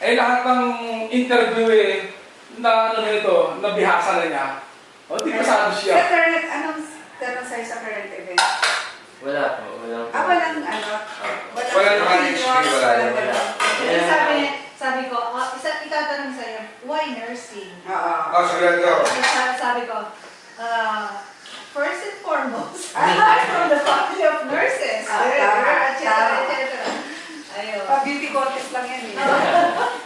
Eh lahat ng interview na ano nito, nabihasa na niya. O, di pasado siya. Sa current, anong tanong sa'yo sa current event? Wala po, walang Walang ano? Wala naman yung spirit, wala naman. Sabi ko, itatanong sa'yo, why nursing? Oo. Sabi ko. Sabi ko, first and foremost, from the family of nurses. Ayun. Beauty contest lang yan eh.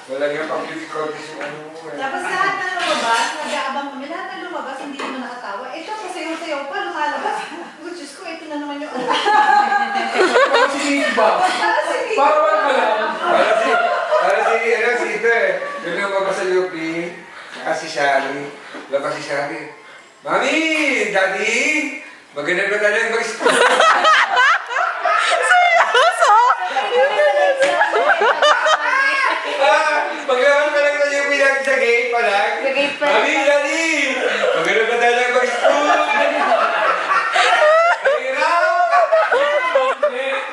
Wala nga pang beauty contest yung ano mo eh. Tapos lahat na lumabas, nag-aabang kami, lahat na lumabas, hindi naman nakatawa. Ito, pasayaw-sayaw pa, lumalabas. Which is ko, ito na naman yung ano. Parang si Iba. Parang ka lang. Para si ito eh. Yung lumabas sa UP, saka si Shari. Labas si Shari. Mami! Daddy! Maganda ba tayo mag-school? Paglabas pa lang sa UP natin sa gate pa lang. Sa gate pa lang. Mami! Daddy! Maganda ba tayo mag-school?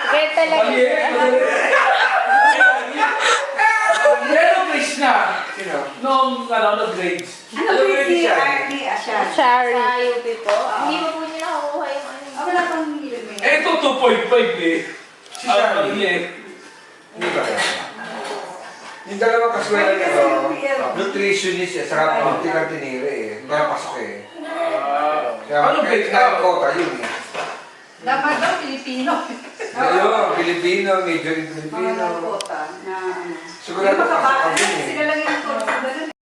Kaya talaga. Pero Krishna, Sino? nung nag-grades. Ano grade ni Arnie Asya? Sa UP po. Hindi mo po nila nakukuha yung ano. Wala pang element. Eh, ito 2.5 eh. Si Shari. Hindi ba yan? Yung dalawang kaswela niya to, nutritionist eh, saka multi-cantinere eh. Kaya pasok eh. Kaya Ano ba ito? kaya kota yun eh. Dapat daw Pilipino. Ayun, Filipino, major in Mga Filipino. nagkota na ano. Sigurado Yung pasok makabata, kami eh. sila lang yung